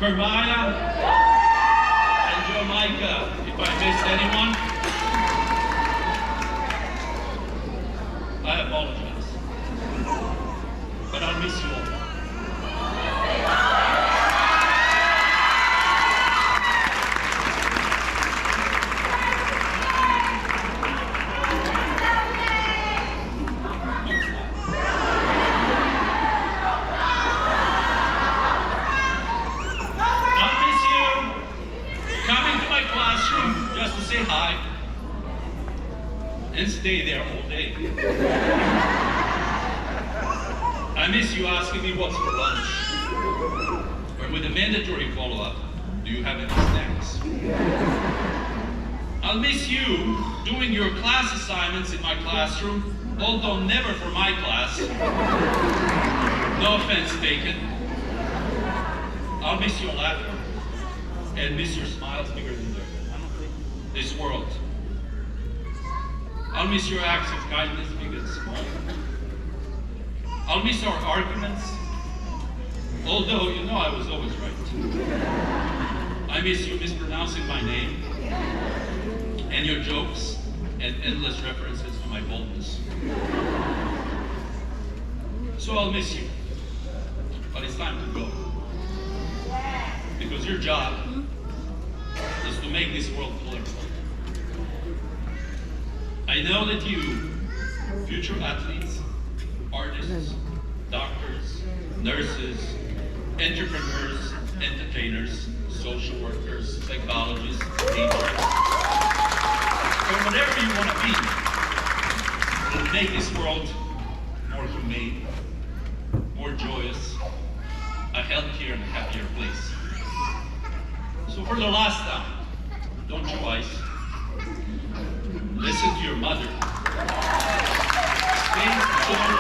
Kermaya, and Jamaica. If I missed anyone, I apologize. But I'll miss you all. Just to say hi and stay there all day. I miss you asking me what's for lunch, or with a mandatory follow-up, do you have any snacks? I'll miss you doing your class assignments in my classroom, although never for my class. No offense taken. I'll miss your laughter and miss your smiles bigger than this world. I'll miss your acts of kindness, big and small. I'll miss our arguments, although you know I was always right. I miss you mispronouncing my name, and your jokes and endless references to my boldness. So I'll miss you, but it's time to go. Because your job is to make this world colorful. I know that you, future athletes, artists, doctors, nurses, entrepreneurs, entertainers, social workers, psychologists, teachers, or whatever you want to be, will make this world more humane, more joyous, a healthier and happier place. So for the last time, don't you ice. Listen to your mother. Stay home.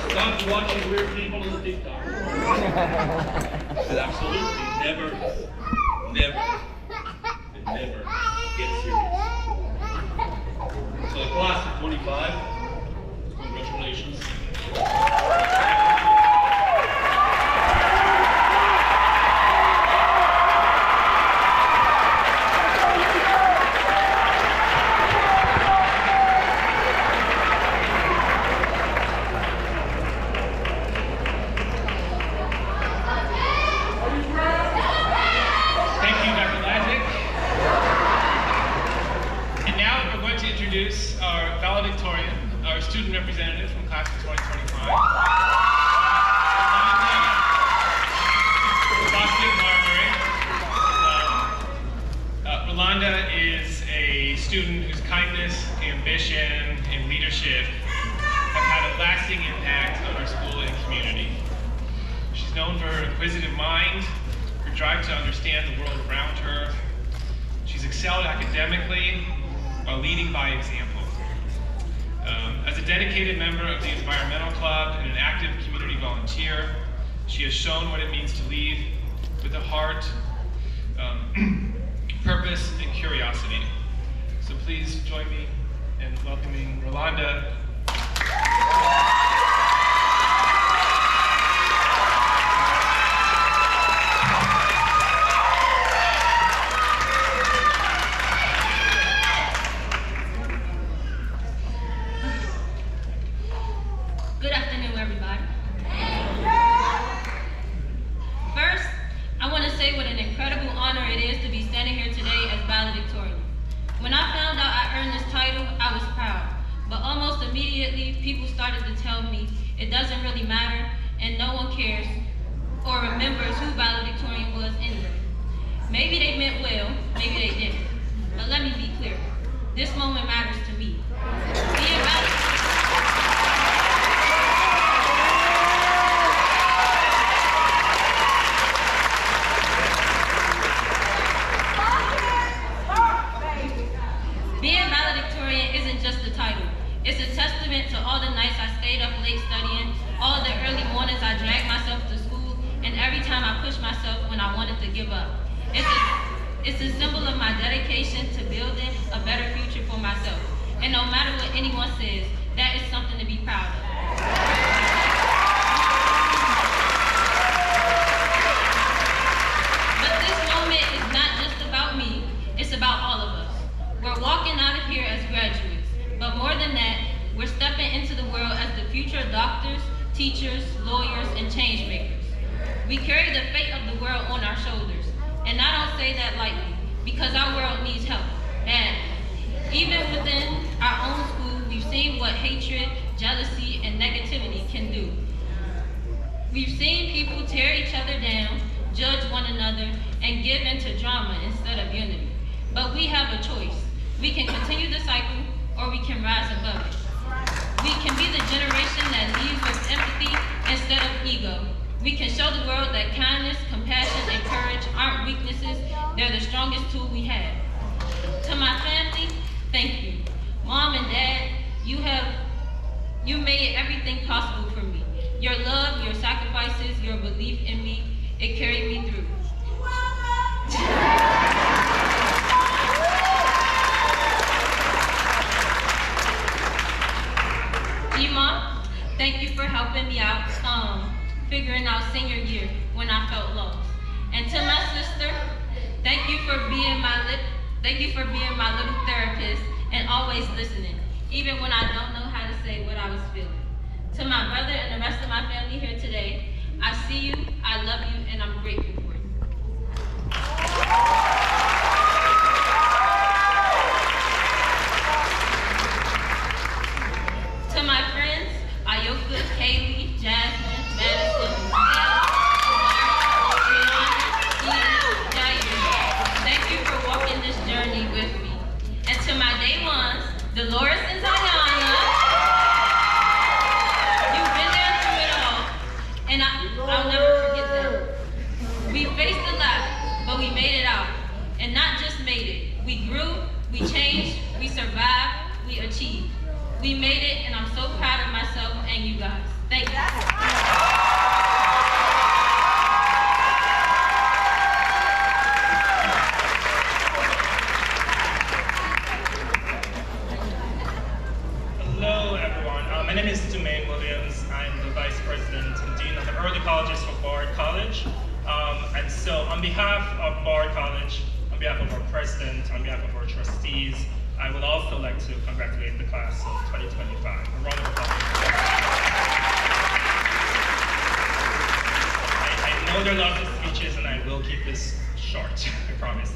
Stop watching weird people on TikTok. And absolutely never get serious. So the class of 25, congratulations. Introduce our valedictorian, our student representative from class of 2025. Rolanda is a student whose kindness, ambition, and leadership have had a lasting impact on our school and community. She's known for her inquisitive mind, her drive to understand the world around her. She's excelled academically, while leading by example. As a dedicated member of the Environmental Club and an active community volunteer, she has shown what it means to lead with a heart, purpose, and curiosity. So please join me in welcoming Rolanda. Good afternoon, everybody. First, I want to say what an incredible honor it is to be standing here today as valedictorian. When I found out I earned this title, I was proud. But almost immediately, people started to tell me it doesn't really matter and no one cares or remembers who valedictorian was anyway. Maybe they meant well, maybe they didn't. But let me be clear. This moment matters to me. Being valedictorian isn't just a title. It's a testament to all the nights I stayed up late studying, all the early mornings I dragged myself to school, and every time I pushed myself when I wanted to give up. It's a symbol of my dedication to building a better future for myself. And no matter what anyone says, that is something to be proud of. stepping into the world as the future doctors, teachers, lawyers, and change makers. We carry the fate of the world on our shoulders, and I don't say that lightly, because our world needs help. And even within our own school, we've seen what hatred, jealousy, and negativity can do. We've seen people tear each other down, judge one another, and give into drama instead of unity. But we have a choice. We can continue the cycle, or we can rise above it. We can be the generation that leads with empathy instead of ego. We can show the world that kindness, compassion, and courage aren't weaknesses, they're the strongest tool we have. To my family, thank you. Mom and Dad, you made everything possible for me. Your love, your sacrifices, your belief in me, it carried me through. Mom, thank you for helping me out, figuring out senior year when I felt lost. And to my sister, thank you for being my little therapist and always listening, even when I don't know how to say what I was feeling. To my brother and the rest of my family here today, I see you, I love you, and I'm grateful for you. To my friends, Ayoka, Kaylee, Jasmine, Madison, Sarah, Brianna, Jair, thank you for walking this journey with me. And to my day ones, Dolores and Zayana, you've been there through it all, and I'll never forget that. We faced a lot, but we made it out. And not just made it, we grew, we changed, we survived, we achieved. We made it, and I'm so proud of myself and you guys. Thank you. Hello, everyone. My name is Dumaine Williams. I'm the Vice President and Dean of the Early Colleges for Bard College. And so on behalf of Bard College, on behalf of our president, on behalf of our trustees, I would also like to congratulate the class of 2025. A round of applause. I know there are lots of speeches, and I will keep this short, I promise.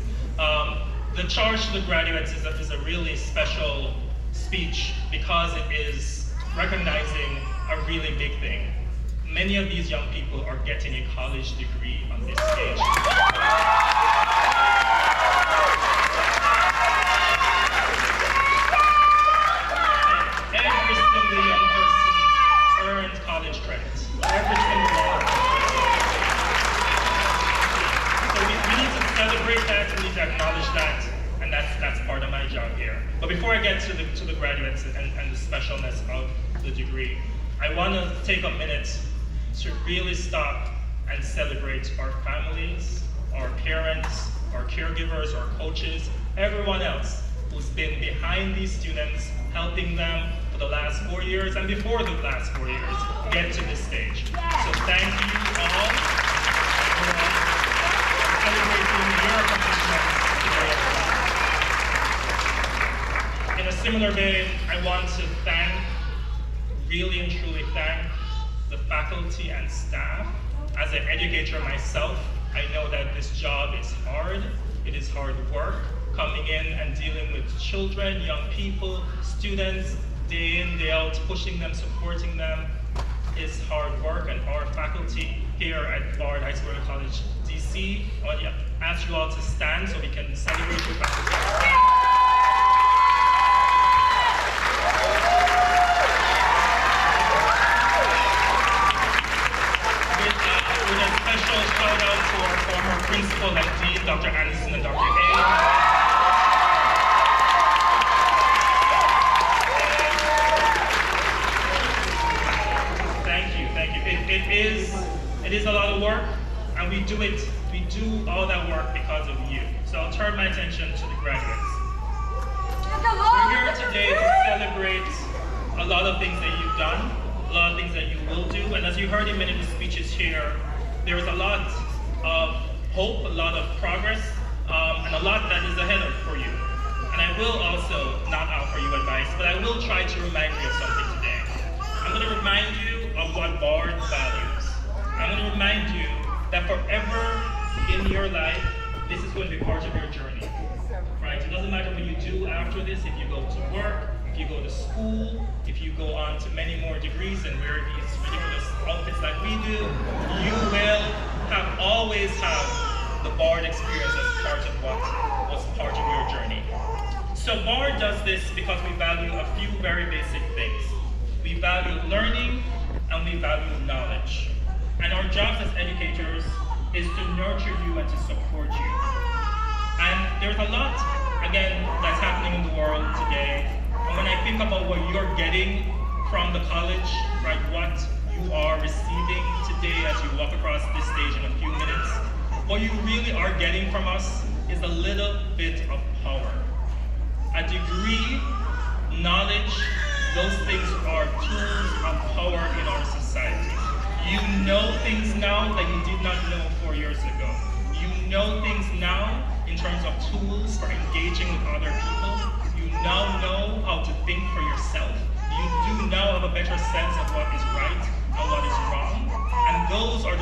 The charge to the graduates is a really special speech because it is recognizing a really big thing. Many of these young people are getting a college degree on this stage. Every single young person earned college credits. Every single one. So we need to celebrate that, we need to acknowledge that, and that's part of my job here. But before I get to the graduates and the specialness of the degree, I want to take a minute to really stop and celebrate our families, our parents, our caregivers, our coaches, everyone else who's been behind these students, helping them for the last 4 years and before the last 4 years get to this stage. So thank you all for celebrating your accomplishments today. In a similar vein, I want to really and truly thank the faculty and staff. As an educator myself, I know that this job is hard. It is hard work, coming in and dealing with children, young people, students, day in, day out, pushing them, supporting them is hard work. And our faculty here at Bard High School College, DC, I want to ask you all to stand so we can celebrate your faculty. Special shout out to our former principal and dean, Dr. Anderson and Dr. A. Thank you. It is a lot of work, and we do all that work because of you. So I'll turn my attention to the graduates. We're here today to celebrate a lot of things that you've done, a lot of things that you will do, and as you heard in many of the speeches here, there is a lot of hope, a lot of progress, and a lot that is ahead for you. And I will also not offer you advice, but I will try to remind you of something today. I'm going to remind you of what Bard values. I'm going to remind you that forever in your life, this is going to be part of your journey. Right? It doesn't matter what you do after this, if you go to work, if you go to school, if you go on to many more degrees and wear these ridiculous outfits like we do, you will always have the Bard experience as part of what was part of your journey. So Bard does this because we value a few very basic things. We value learning and we value knowledge. And our jobs as educators is to nurture you and to support you. And there's a lot, again, that's happening in the world today. And when I think about what you're getting from the college, right, what you are receiving today as you walk across this stage in a few minutes, what you really are getting from us is a little bit of power. A degree, knowledge, those things are tools of power in our society. You know things now that you did not know 4 years ago. You know things now in terms of tools for engaging with other people. You now know how to think for yourself. You do now have a better sense of what is right and what is wrong. And those are the